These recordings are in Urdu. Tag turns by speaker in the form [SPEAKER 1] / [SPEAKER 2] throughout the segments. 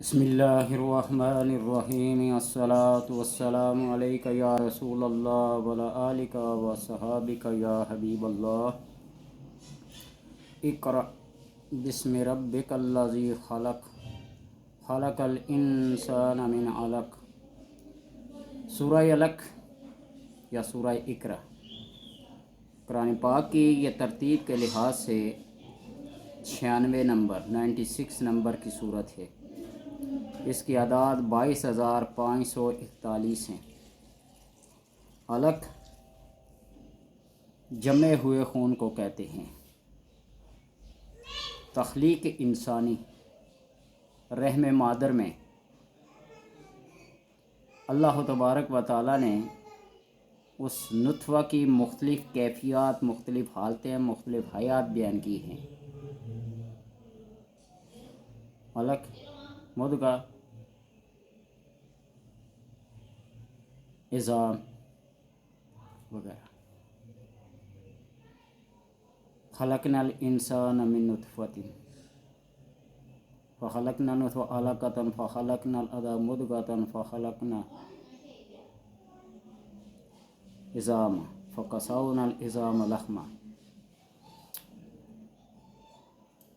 [SPEAKER 1] بسم اللہ الرحمن الرحیم الصلاۃ والسلام علیک یا رسول اللہ وعلی آلک و صحابک یا حبیب اللہ۔ اقرأ بسم ربک الذی خلق خلق الانسان من علق۔ سورہ علق یا سورہ اقرأ قرآن پاک کی یہ ترتیب کے لحاظ سے 96 نمبر کی صورت ہے۔ اس کی اعداد 22,541 ہیں۔ علق جمے ہوئے خون کو کہتے ہیں۔ تخلیق انسانی رحم مادر میں اللہ تبارک و تعالی نے اس نطفہ کی مختلف کیفیات، مختلف حالتیں، مختلف حیات بیان کی ہیں۔ علق مدغہ، عظام وغیرہ۔ خلقنا الانسان من نطفۃ فخلقنا النطفۃ علقۃ فخلقنا العظام مدغۃ فخلقنا عظاما فکسونا العظام لحما۔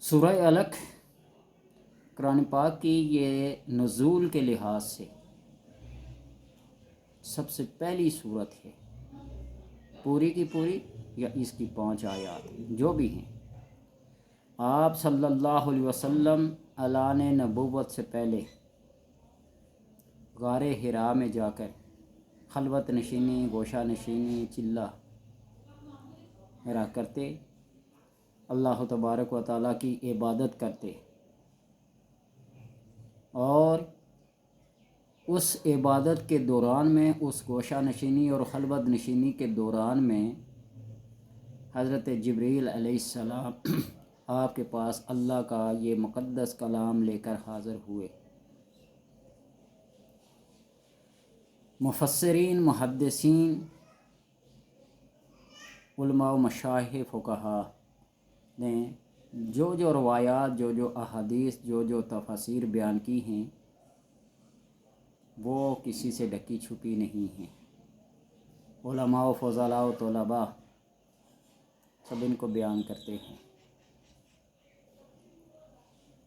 [SPEAKER 1] سورہ علق قرآن پاک کی یہ نزول کے لحاظ سے سب سے پہلی صورت ہے، پوری کی پوری یا اس کی 5 آیات جو بھی ہیں۔ آپ صلی اللہ علیہ وسلم اعلان نبوت سے پہلے غار حرا میں جا کر خلوت نشینی، گوشہ نشینی، چلہ کرتے، اللہ تبارک و تعالیٰ کی عبادت کرتے، اور اس عبادت کے دوران میں، اس گوشہ نشینی اور خلوت نشینی کے دوران میں حضرت جبریل علیہ السلام آپ کے پاس اللہ کا یہ مقدس کلام لے کر حاضر ہوئے۔ مفسرین، محدثین، علماء و مشائخ فقہا نے جو روایات، جو احادیث، جو تفاسیر بیان کی ہیں، وہ کسی سے ڈکی چھپی نہیں ہیں۔ علماء و فضلاء و طلباء سب ان کو بیان کرتے ہیں۔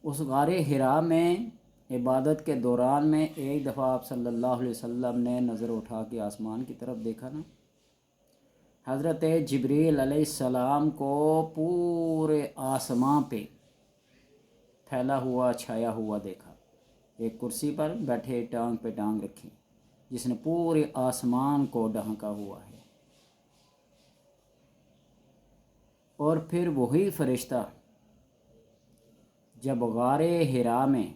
[SPEAKER 1] اس غار حرا میں عبادت کے دوران میں ایک دفعہ آپ صلی اللہ علیہ وسلم نے نظر اٹھا کے آسمان کی طرف دیکھا نا، حضرت جبریل علیہ السلام کو پورے آسمان پہ پھیلا ہوا، چھایا ہوا دیکھا، ایک کرسی پر بیٹھے، ٹانگ پہ ٹانگ رکھی، جس نے پورے آسمان کو ڈھانکا ہوا ہے۔ اور پھر وہی فرشتہ جب غار حرا میں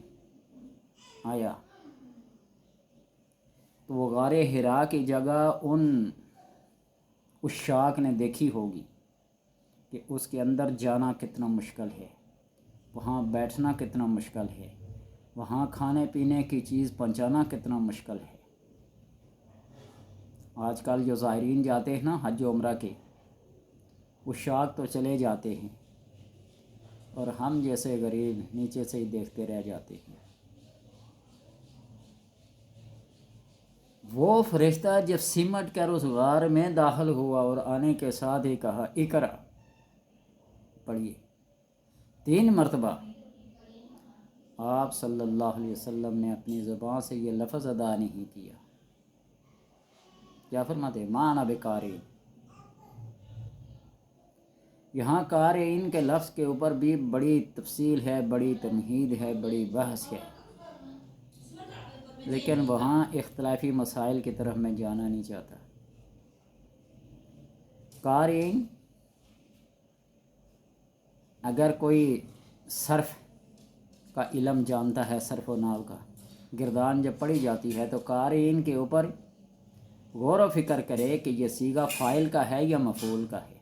[SPEAKER 1] آیا تو وہ غار حرا کی جگہ ان عشاق نے دیکھی ہوگی کہ اس کے اندر جانا کتنا مشکل ہے، وہاں بیٹھنا کتنا مشکل ہے، وہاں کھانے پینے کی چیز پہنچانا کتنا مشکل ہے۔ آج کل جو زائرین جاتے ہیں نا حج و عمرہ کے، عشاق تو چلے جاتے ہیں اور ہم جیسے غریب نیچے سے ہی دیکھتے رہ جاتے ہیں۔ وہ فرشتہ جب سمٹ کر اس غار میں داخل ہوا اور آنے کے ساتھ ہی کہا اقرأ، پڑھیے 3 مرتبہ۔ آپ صلی اللہ علیہ وسلم نے اپنی زبان سے یہ لفظ ادا نہیں کیا۔ کیا فرماتے؟ ما انا بقارئ۔ یہاں قارئین کے لفظ کے اوپر بھی بڑی تفصیل ہے، بڑی تمہید ہے، بڑی بحث ہے، لیکن وہاں اختلافی مسائل کی طرف میں جانا نہیں چاہتا۔ قارئین اگر کوئی صرف کا علم جانتا ہے، صرف و نحو کا گردان جب پڑھی جاتی ہے تو قارئین کے اوپر غور و فکر کرے کہ یہ صیغہ فاعل کا ہے یا مفعول کا ہے۔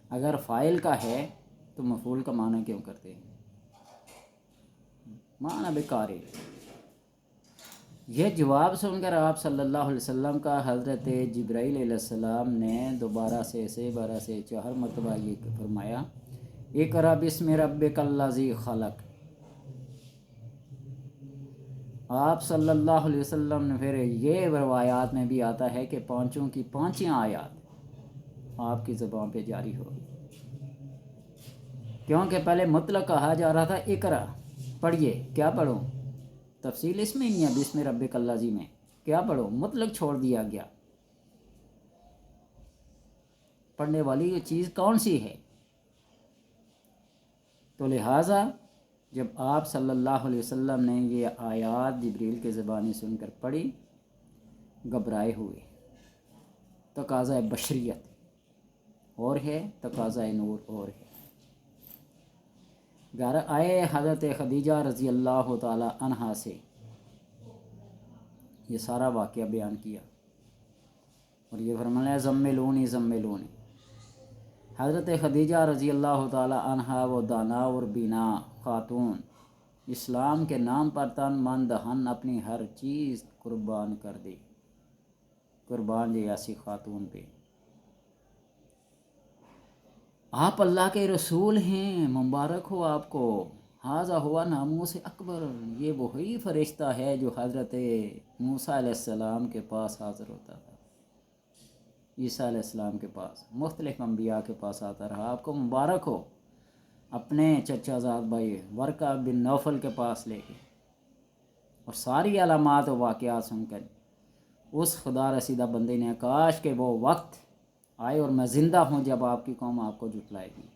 [SPEAKER 1] اگر فاعل کا ہے تو مفعول کا معنی کیوں کرتے ہیں؟ معنی بقارئ۔ یہ جواب سن کر آپ صلی اللہ علیہ وسلم کا حضرت جبرائیل علیہ السلام نے دوبارہ سے 4 مرتبہ یہ فرمایا اقرأ بسم ربک الذی خلق۔ آپ صلی اللہ علیہ وسلم نے پھر یہ روایات میں بھی آتا ہے کہ پانچوں کی پانچیاں آیات آپ کی زبان پہ جاری ہوگی، کیونکہ پہلے مطلق کہا جا رہا تھا اقرا پڑھیے، کیا پڑھوں؟ تفصیل اس میں نہیں ہے بسم ربک الذی میں، کیا پڑھو؟ مطلق چھوڑ دیا گیا۔ پڑھنے والی یہ چیز کون سی ہے؟ تو لہٰذا جب آپ صلی اللہ علیہ وسلم نے یہ آیات جبریل کے زبانی سن کر پڑھی، گھبرائے ہوئے، تقاضۂ بشریت اور ہے، تقاضۂ نور اور ہے۔ گھر آئے حضرت خدیجہ رضی اللہ تعالی عنہا سے یہ سارا واقعہ بیان کیا اور یہ فرمایا زملونی زملونی۔ حضرت خدیجہ رضی اللہ تعالی عنہا وہ دانا اور بینا خاتون، اسلام کے نام پر تن من دہن اپنی ہر چیز قربان کر دی، قربان جی ایسی خاتون پہ۔ آپ اللہ کے رسول ہیں، مبارک ہو آپ کو، حاذا ہوا ناموس اکبر، یہ وہی فرشتہ ہے جو حضرت موسیٰ علیہ السلام کے پاس حاضر ہوتا تھا، عیسیٰ علیہ السلام کے پاس، مختلف انبیاء کے پاس آتا رہا، آپ کو مبارک ہو، اپنے چچا زاد بھائی ورقہ بن نوفل کے پاس لے کے، اور ساری علامات و واقعات سن کر اس خدا رسیدہ بندے نے کاش کہ وہ وقت آئے اور میں زندہ ہوں جب آپ کی قوم آپ کو جھٹلائے گی،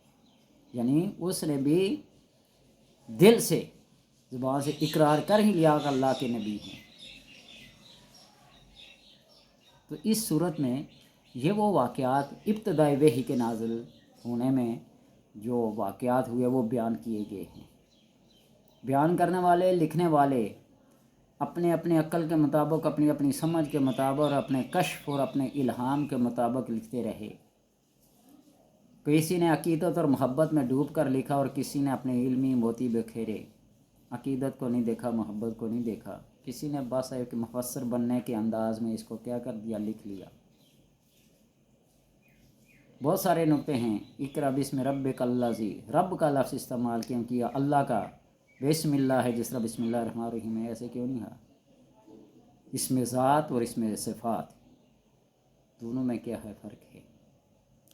[SPEAKER 1] یعنی اس نے بھی دل سے زبان سے اقرار کر ہی لیا کہ اللہ کے نبی ہیں۔ تو اس صورت میں یہ وہ واقعات ابتدائی وحی کے نازل ہونے میں جو واقعات ہوئے وہ بیان کیے گئے ہیں۔ بیان کرنے والے، لکھنے والے اپنے اپنے عقل کے مطابق، اپنی اپنی سمجھ کے مطابق اور اپنے کشف اور اپنے الہام کے مطابق لکھتے رہے۔ کسی نے عقیدت اور محبت میں ڈوب کر لکھا اور کسی نے اپنے علمی موتی بکھیرے، عقیدت کو نہیں دیکھا، محبت کو نہیں دیکھا، کسی نے بس ایک مفسر بننے کے انداز میں اس کو کیا کر دیا، لکھ لیا۔ بہت سارے نقطے ہیں۔ اقرا بسم ربک الذی، رب کا لفظ استعمال کیوں کیا؟ اللہ کا بسم اللہ ہے جس طرح بسم اللہ الرحمن الرحیم ہے، ایسے کیوں نہیں ہے؟ اس میں ذات اور اس میں صفات دونوں میں کیا ہے فرق ہے؟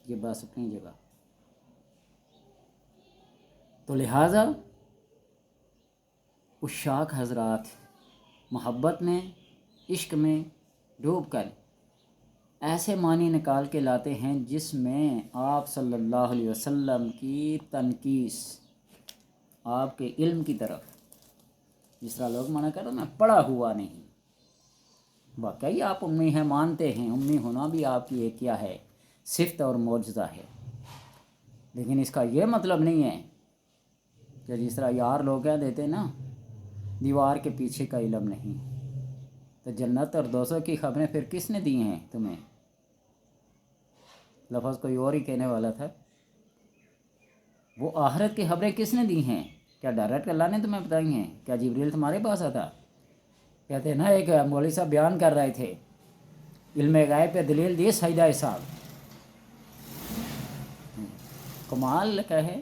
[SPEAKER 1] یہ بس اپنی جگہ۔ تو لہٰذا عشاق حضرات محبت میں، عشق میں ڈوب کر ایسے معنی نکال کے لاتے ہیں جس میں آپ صلی اللہ علیہ وسلم کی تنقیص، آپ کے علم کی طرف، جس طرح لوگ منع کرتے ہیں میں پڑھا ہوا نہیں، واقعی آپ امی ہیں، مانتے ہیں امی ہونا بھی آپ کی ایک کیا ہے، صفت اور معجزہ ہے، لیکن اس کا یہ مطلب نہیں ہے کہ جس طرح یار لوگ کہہ دیتے نا دیوار کے پیچھے کا علم نہیں، تو جنت اور دوزخ کی خبریں پھر کس نے دی ہیں تمہیں؟ لفظ کوئی اور ہی کہنے والا تھا۔ وہ آخرت کی خبریں کس نے دی ہیں؟ کیا ڈائریکٹ اللہ نے تمہیں بتائی ہیں؟ کیا جبریل تمہارے پاس آتا؟ کہتے ہیں نا ایک مولوی صاحب بیان کر رہے تھے، علم غیب پہ دلیل دی سجدہ صاحب، کمال کا ہے،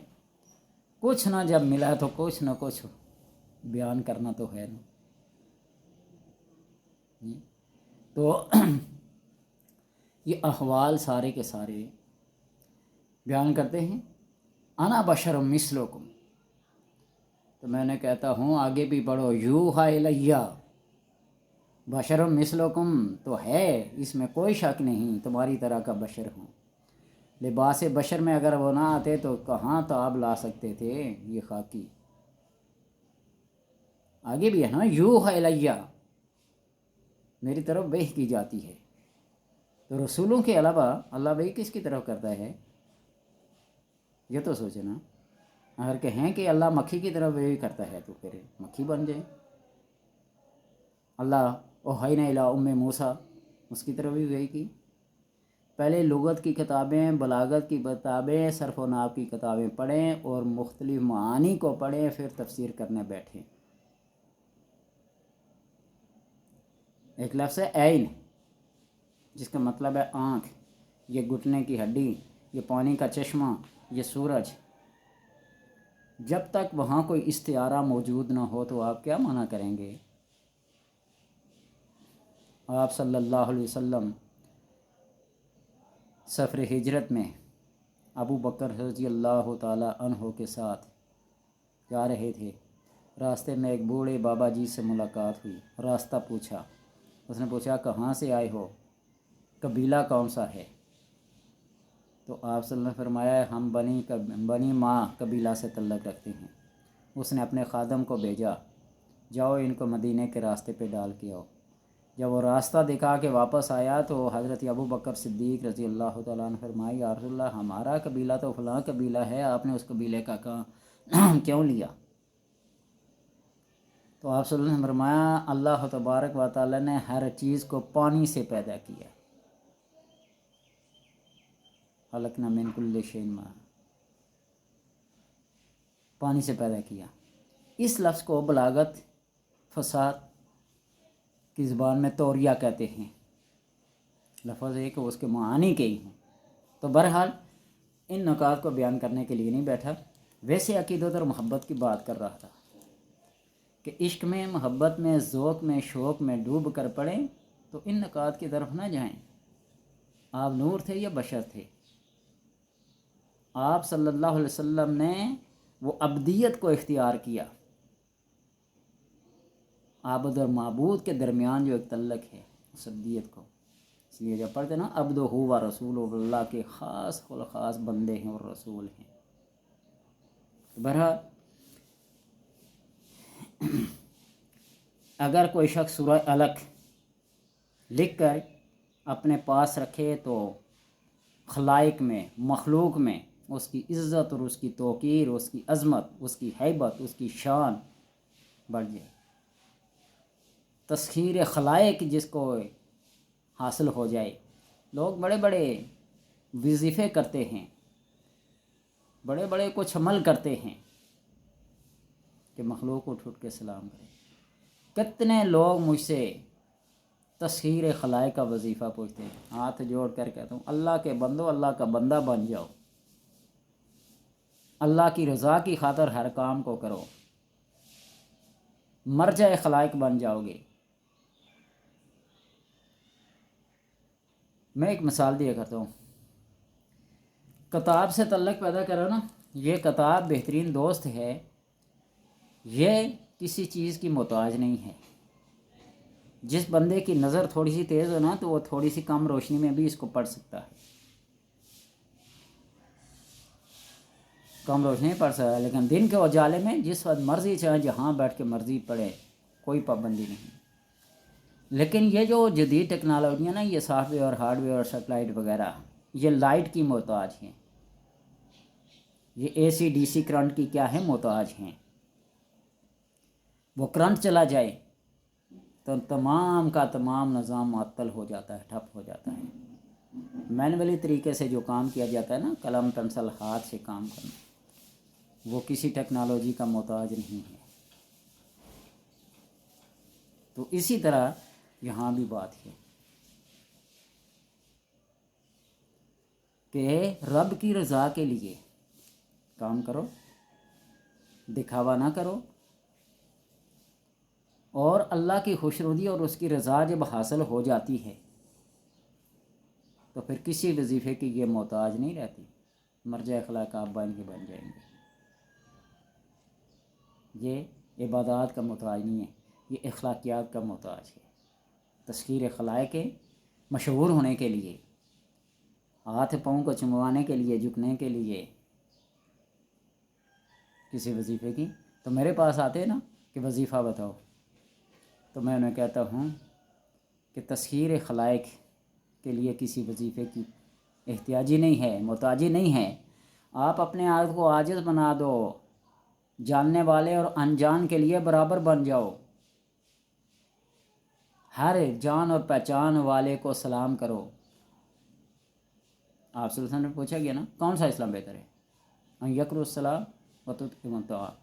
[SPEAKER 1] کچھ نہ جب ملا تو کچھ نہ کچھ بیان کرنا تو ہے نا۔ تو یہ احوال سارے کے سارے بیان کرتے ہیں۔ انا بشر مثلکم، تو میں نے کہتا ہوں آگے بھی پڑھو، یوحا الیہ، بشر مثلکم تو ہے، اس میں کوئی شک نہیں، تمہاری طرح کا بشر ہوں۔ لباس بشر میں اگر وہ نہ آتے تو کہاں تو آپ لا سکتے تھے یہ خاکی؟ آگے بھی ہے نا، یوحا الیہ، میری طرف وحی کی جاتی ہے۔ تو رسولوں کے علاوہ اللہ وحی کس کی طرف کرتا ہے؟ یہ تو سوچے نا، اگر کہیں کہ اللہ مکھی کی طرف وحی کرتا ہے تو پھر مکھی بن جائے۔ اللہ اوحینا الی ام موسیٰ، اس کی طرف بھی وحی کی۔ پہلے لغت کی کتابیں، بلاغت کی کتابیں، صرف و نحو کی کتابیں پڑھیں اور مختلف معانی کو پڑھیں، پھر تفسیر کرنے بیٹھیں۔ ایک لفظ ہے عین، جس کا مطلب ہے آنکھ، یہ گھٹنے کی ہڈی، یہ پانی کا چشمہ، یہ سورج۔ جب تک وہاں کوئی استعارہ موجود نہ ہو تو آپ کیا معنی کریں گے؟ آپ صلی اللہ علیہ وسلم سفر ہجرت میں ابو بکر رضی اللہ تعالی عنہ کے ساتھ جا رہے تھے۔ راستے میں ایک بوڑھے بابا جی سے ملاقات ہوئی، راستہ پوچھا۔ اس نے پوچھا کہاں سے آئے ہو، قبیلہ کون سا ہے؟ تو آپ صلی اللہ علیہ وسلم نے فرمایا ہم بنی ماں قبیلہ سے تعلق رکھتے ہیں۔ اس نے اپنے خادم کو بھیجا، جاؤ ان کو مدینے کے راستے پہ ڈال کے آؤ۔ جب وہ راستہ دکھا کے واپس آیا تو حضرت ابو بکر صدیق رضی اللہ تعالیٰ عنہ فرمائی یا رسول اللہ ہمارا قبیلہ تو فلاں قبیلہ ہے، آپ نے اس قبیلے کا نام کیوں لیا؟ تو آپ صلی اللہ علیہ وسلم نے فرمایا اللہ تبارک و تعالیٰ نے ہر چیز کو پانی سے پیدا کیا، خلقنا من کل شیء ماء، پانی سے پیدا کیا۔ اس لفظ کو بلاغت فصاحت کی زبان میں توریہ کہتے ہیں، لفظ ہے کہ اس کے معانی کے ہی ہوں۔ تو بہرحال ان نکات کو بیان کرنے کے لیے نہیں بیٹھا، ویسے عقیدت اور محبت کی بات کر رہا تھا کہ عشق میں، محبت میں، ذوق میں، شوق میں ڈوب کر پڑیں تو ان نکات کی طرف نہ جائیں۔ آپ نور تھے یا بشر تھے؟ آپ صلی اللہ علیہ وسلم نے وہ ابدیت کو اختیار کیا، عابد اور معبود کے درمیان جو ایک تعلق ہے اس ابدیت کو، اس لیے جب پڑھتے نا عبد و رسول اللہ کے خاص خاص بندے ہیں اور رسول ہیں۔ بہرحال اگر کوئی شخص سورہ علق لکھ کر اپنے پاس رکھے تو خلائق میں، مخلوق میں اس کی عزت اور اس کی توقیر، اس کی عظمت، اس کی ہیبت، اس کی شان بڑھ جائے۔ تسخیر خلائق جس کو حاصل ہو جائے۔ لوگ بڑے بڑے وظیفے کرتے ہیں، بڑے بڑے کچھ عمل کرتے ہیں کہ مخلوق اٹھ اٹھ کے سلام کرے۔ کتنے لوگ مجھ سے تسخیر خلائق کا وظیفہ پوچھتے ہیں، ہاتھ جوڑ کر کہتا ہوں اللہ کے بندو، اللہ کا بندہ بن جاؤ، اللہ کی رضا کی خاطر ہر کام کو کرو، مرجع خلائق بن جاؤ گے۔ میں ایک مثال دیا کرتا ہوں، کتاب سے تعلق پیدا کرو نا، یہ کتاب بہترین دوست ہے، یہ کسی چیز کی محتاج نہیں ہے۔ جس بندے کی نظر تھوڑی سی تیز ہو نا تو وہ تھوڑی سی کم روشنی میں بھی اس کو پڑھ سکتا ہے، کم روشنی میں پڑھ سکتا ہے، لیکن دن کے اجالے میں جس وقت مرضی چاہے جہاں بیٹھ کے مرضی پڑھے، کوئی پابندی نہیں۔ لیکن یہ جو جدید ٹیکنالوجیاں نا، یہ soft where, hard where, satellite وغیرہ، یہ لائٹ کی محتاج ہیں، یہ اے سی ڈی سی کرنٹ کی کیا ہے محتاج ہیں۔ وہ کرنٹ چلا جائے تو تمام کا تمام نظام معطل ہو جاتا ہے، ٹھپ ہو جاتا ہے۔ مینولی طریقے سے جو کام کیا جاتا ہے نا، قلم پنسل ہاتھ سے کام کرنا، وہ کسی ٹیکنالوجی کا محتاج نہیں ہے۔ تو اسی طرح یہاں بھی بات ہے کہ رب کی رضا کے لیے کام کرو، دکھاوا نہ کرو، اور اللہ کی خوشنودی اور اس کی رضا جب حاصل ہو جاتی ہے تو پھر کسی وظیفے کی یہ محتاج نہیں رہتی، مرجع اخلاق آپ بن کے بن جائیں گے۔ یہ عبادات کا محتاج نہیں ہے، یہ اخلاقیات کا محتاج ہے۔ تسخیر خلائق کے مشہور ہونے کے لیے، ہاتھ پاؤں کو چموانے کے لیے، جھکنے کے لیے کسی وظیفے کی، تو میرے پاس آتے نا کہ وظیفہ بتاؤ، تو میں انہیں کہتا ہوں کہ تسخیر خلائق کے لیے کسی وظیفے کی احتیاجی نہیں ہے، محتاجی نہیں ہے۔ آپ اپنے آپ کو عاجز بنا دو، جاننے والے اور انجان کے لیے برابر بن جاؤ، ہر جان اور پہچان والے کو سلام کرو۔ آپ صلی اللہ علیہ وسلم نے پوچھا گیا نا کون سا اسلام بہتر ہے؟ ان یکروا السلام وتطعم الطعام،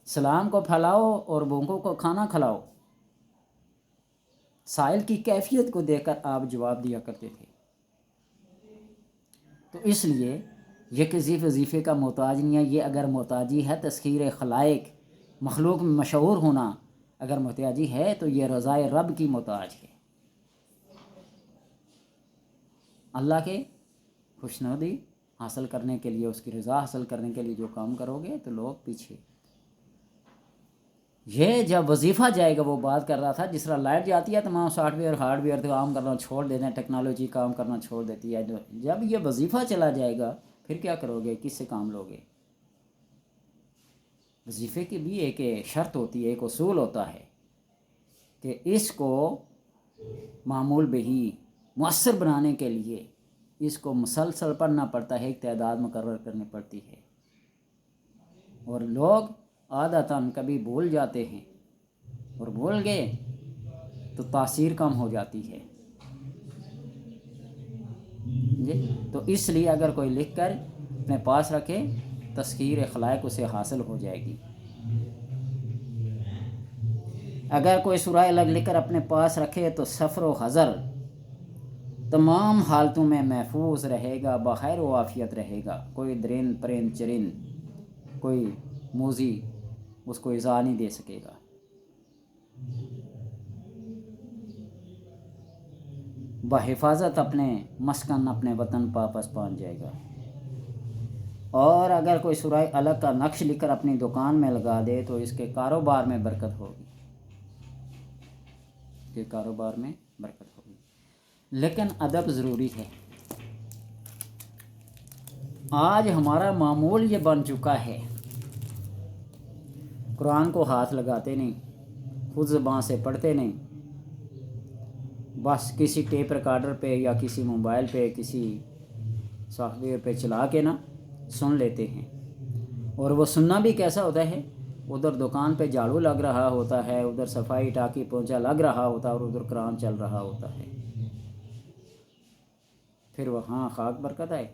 [SPEAKER 1] سلام کو پھیلاؤ اور بھوکوں کو کھانا کھلاؤ۔ سائل کی کیفیت کو دیکھ کر آپ جواب دیا کرتے تھے۔ تو اس لیے یہ کسی وظیفے کا محتاج نہیں ہے۔ یہ اگر محتاجی ہے تسخیر خلائق، مخلوق میں مشہور ہونا، اگر محتاجی ہے تو یہ رضائے رب کی محتاج ہے۔ اللہ کے خوشنودی حاصل کرنے کے لیے، اس کی رضا حاصل کرنے کے لیے جو کام کرو گے تو لوگ پیچھے۔ یہ جب وظیفہ جائے گا، وہ بات کر رہا تھا جس طرح لائٹ جاتی ہے تمام سافٹ ویئر ہارڈ ویئر کام کرنا چھوڑ دیتے ہیں، ٹیکنالوجی کام کرنا چھوڑ دیتی ہے، جب یہ وظیفہ چلا جائے گا پھر کیا کرو گے، کس سے کام لو گے؟ وظیفے کی بھی ایک شرط ہوتی ہے، ایک اصول ہوتا ہے کہ اس کو معمول بہی مؤثر بنانے کے لیے اس کو مسلسل پڑھنا پڑتا ہے، ایک تعداد مقرر کرنی پڑتی ہے، اور لوگ عادتاً کبھی بھول جاتے ہیں، اور بھول گئے تو تاثیر کم ہو جاتی ہے جی۔ تو اس لیے اگر کوئی لکھ کر اپنے پاس رکھے، تذکیر خلائق اسے حاصل ہو جائے گی۔ اگر کوئی سورہ الگ لکھ کر اپنے پاس رکھے تو سفر و حضر تمام حالتوں میں محفوظ رہے گا، بخیر و عافیت رہے گا، کوئی درند پرند چرند کوئی موذی اس کو ایذا نہیں دے سکے گا۔ بحفاظت اپنے مسکن اپنے وطن واپس پہنچ جائے گا۔ اور اگر کوئی سورہ الگ کا نقش لکھ کر اپنی دکان میں لگا دے تو اس کے کاروبار میں برکت ہوگی، کے کاروبار میں برکت ہوگی۔ لیکن ادب ضروری ہے۔ آج ہمارا معمول یہ بن چکا ہے، قرآن کو ہاتھ لگاتے نہیں، خود زبان سے پڑھتے نہیں، بس کسی ٹیپ ریکارڈر پہ یا کسی موبائل پہ کسی سافٹ ویئر پہ چلا کے نا سن لیتے ہیں۔ اور وہ سننا بھی کیسا ہوتا ہے، ادھر دکان پہ جھاڑو لگ رہا ہوتا ہے، ادھر صفائی ٹاکی پونچھا لگ رہا ہوتا ہے، اور ادھر قرآن چل رہا ہوتا ہے۔ پھر وہاں خاک برکت آئے۔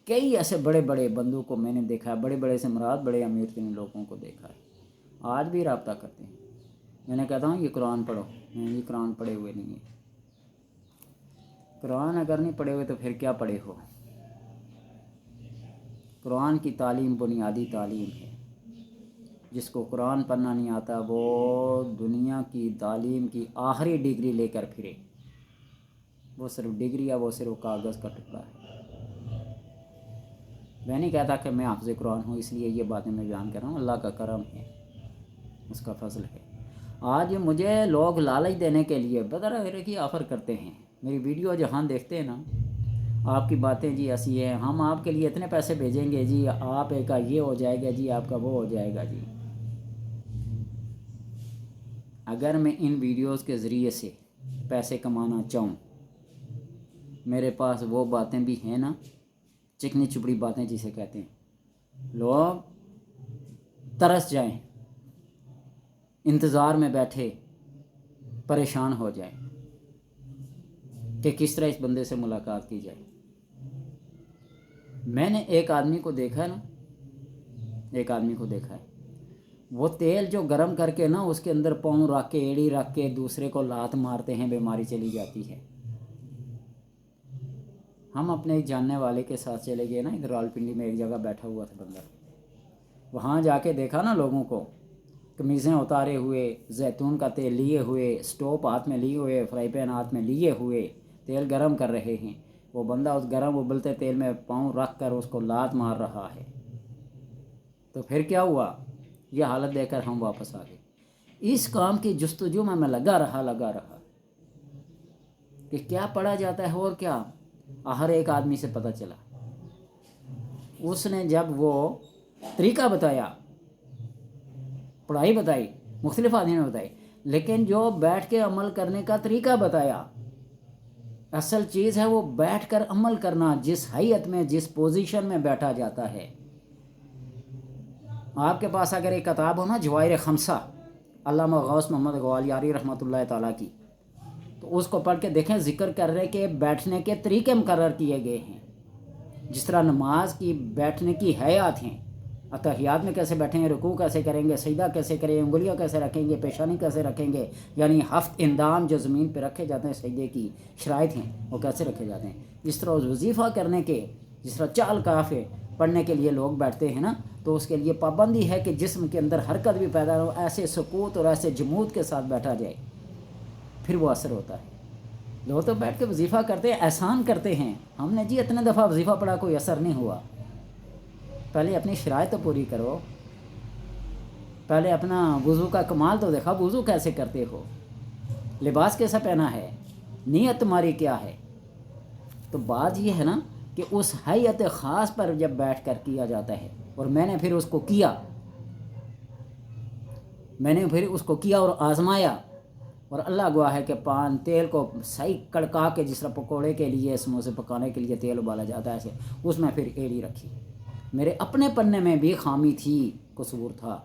[SPEAKER 1] کئی ایسے بڑے بڑے بندوں کو میں نے دیکھا ہے، بڑے بڑے سے مراد بڑے امیر ترین لوگوں کو دیکھا ہے، آج بھی رابطہ کرتے ہیں۔ میں نے کہتا ہوں یہ قرآن پڑھو، یہ قرآن پڑھے ہوئے نہیں ہے۔ قرآن اگر نہیں پڑھے ہوئے تو پھر کیا پڑھے ہو؟ قرآن کی تعلیم بنیادی تعلیم ہے۔ جس کو قرآن پڑھنا نہیں آتا وہ دنیا کی تعلیم کی آخری ڈگری لے کر پھرے، وہ صرف ڈگری ہے، وہ صرف کاغذ کا ٹکڑا ہے۔ میں نہیں کہتا کہ میں حافظ قرآن ہوں اس لیے یہ باتیں میں بیان کر رہا ہوں، اللہ کا کرم ہے، اس کا فضل ہے۔ آج مجھے لوگ لالچ دینے کے لیے بدر کی آفر کرتے ہیں، میری ویڈیو جہاں دیکھتے ہیں نا، آپ کی باتیں جی ایسی ہیں، ہم آپ کے لیے اتنے پیسے بھیجیں گے جی، آپ کا یہ ہو جائے گا جی، آپ کا وہ ہو جائے گا جی۔ اگر میں ان ویڈیوز کے ذریعے سے پیسے کمانا چاہوں، میرے پاس وہ باتیں بھی ہیں نا، چکنی چپڑی باتیں جسے کہتے ہیں، لوگ ترس جائیں، انتظار میں بیٹھے پریشان ہو جائیں کہ کس طرح اس بندے سے ملاقات کی جائے۔ میں نے ایک آدمی کو دیکھا نا، ایک آدمی کو دیکھا ہے، وہ تیل جو گرم کر کے نا اس کے اندر پاؤں رکھ کے ایڑی رکھ کے دوسرے کو لات مارتے ہیں، بیماری چلی جاتی ہے۔ ہم اپنے ایک جاننے والے کے ساتھ چلے گئے نا، ادھر راولپنڈی میں ایک جگہ بیٹھا ہوا تھا بندہ، وہاں جا کے دیکھا نا لوگوں کو قمیضیں اتارے ہوئے، زیتون کا تیل لیے ہوئے، سٹوپ ہاتھ میں لیے ہوئے، فرائی پین ہاتھ میں لیے ہوئے، تیل گرم کر رہے ہیں، وہ بندہ اس گرم ابلتے تیل میں پاؤں رکھ کر اس کو لات مار رہا ہے۔ تو پھر کیا ہوا؟ یہ حالت دیکھ کر ہم واپس آ گئے۔ اس کام کی جستجو میں لگا رہا کہ کیا پڑھا جاتا ہے اور کیا، ہر ایک آدمی سے پتہ چلا۔ اس نے جب وہ طریقہ بتایا، پڑھائی بتائی، مختلف آدمی نے بتائی، لیکن جو بیٹھ کے عمل کرنے کا طریقہ بتایا، اصل چیز ہے وہ بیٹھ کر عمل کرنا، جس حیت میں جس پوزیشن میں بیٹھا جاتا ہے۔ آپ کے پاس اگر ایک کتاب ہو نا، جواہر خمسہ علامہ غوث محمد گوالیاری رحمۃ اللہ تعالیٰ کی، تو اس کو پڑھ کے دیکھیں، ذکر کر رہے کہ بیٹھنے کے طریقے مقرر کیے گئے ہیں، جس طرح نماز کی بیٹھنے کی حیات ہیں، اتحیات میں کیسے بیٹھیں گے، رکوع کیسے کریں گے، سجدہ کیسے کریں گے، انگلیاں کیسے رکھیں گے، پیشانی کیسے رکھیں گے، یعنی ہفت اندام جو زمین پہ رکھے جاتے ہیں سجدے کی شرائط ہیں وہ کیسے رکھے جاتے ہیں۔ جس طرح وظیفہ کرنے کے، جس طرح چال کافے پڑھنے کے لیے لوگ بیٹھتے ہیں نا، تو اس کے لیے پابندی ہے کہ جسم کے اندر حرکت بھی پیدا ہو، ایسے سکوت اور ایسے جمود کے ساتھ بیٹھا جائے، پھر وہ اثر ہوتا ہے۔ لوگ تو بیٹھ کے وظیفہ کرتے ہیں، احسان کرتے ہیں، ہم نے جی اتنے دفعہ وظیفہ پڑھا کوئی اثر نہیں ہوا۔ پہلے اپنی شرائط تو پوری کرو، پہلے اپنا وضو کا کمال تو دیکھا، وضو کیسے کرتے ہو، لباس کیسا پہنا ہے، نیت تمہاری کیا ہے۔ تو بات یہ ہے نا کہ اس حیت خاص پر جب بیٹھ کر کیا جاتا ہے، اور میں نے پھر اس کو کیا، میں نے پھر اس کو کیا اور آزمایا، اور اللہ گواہ ہے کہ پان تیل کو صحیح کڑکا کے، جس طرح پکوڑے کے لیے سموسے پکانے کے لیے تیل ابالا جاتا ہے ایسے، اس میں پھر ایڑی رکھی۔ میرے اپنے پنے میں بھی خامی تھی، قصور تھا،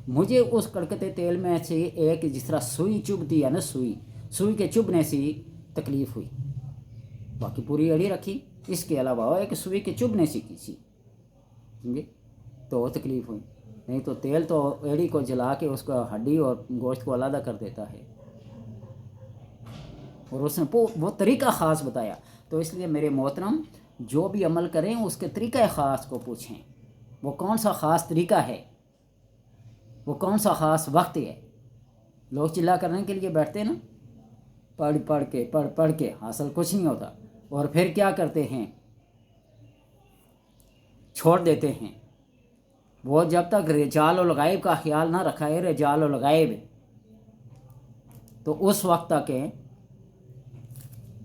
[SPEAKER 1] مجھے اس کڑکتے تیل میں سے ایک جس طرح سوئی چبھتی ہے نا، سوئی کے چبھنے سے تکلیف ہوئی، باقی پوری ایڑی رکھی، اس کے علاوہ ایک سوئی کے چبھنے سے کسی سمجھے تو تکلیف ہوئی، نہیں تو تیل تو ایڑی کو جلا کے اس کا ہڈی اور گوشت کو علیحدہ کر دیتا ہے، اور اس نے وہ طریقہ خاص بتایا۔ تو اس لیے میرے محترم، جو بھی عمل کریں اس کے طریقہ خاص کو پوچھیں، وہ کون سا خاص طریقہ ہے، وہ کون سا خاص وقت ہے۔ لوگ چلا کرنے کے لیے بیٹھتے ہیں نا، پڑھ کے حاصل کچھ نہیں ہوتا، اور پھر کیا کرتے ہیں، چھوڑ دیتے ہیں۔ وہ جب تک رجال الغیب کا خیال نہ رکھا ہے، رجال الغیب، تو اس وقت تک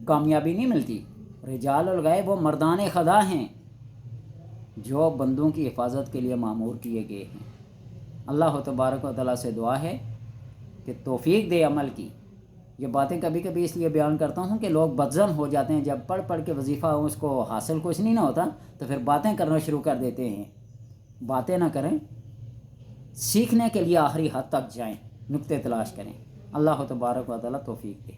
[SPEAKER 1] کامیابی نہیں ملتی۔ رجال الغیب وہ مردان خدا ہیں جو بندوں کی حفاظت کے لیے مامور کیے گئے ہیں۔ اللہ تبارک و تعالیٰ سے دعا ہے کہ توفیق دے عمل کی۔ یہ باتیں کبھی کبھی اس لیے بیان کرتا ہوں کہ لوگ بدظن ہو جاتے ہیں، جب پڑھ کے وظیفہ اس کو حاصل کچھ نہیں نہ ہوتا تو پھر باتیں کرنا شروع کر دیتے ہیں۔ باتیں نہ کریں، سیکھنے کے لیے آخری حد تک جائیں، نقطے تلاش کریں۔ اللہ تبارک و تعالیٰ توفیق دے۔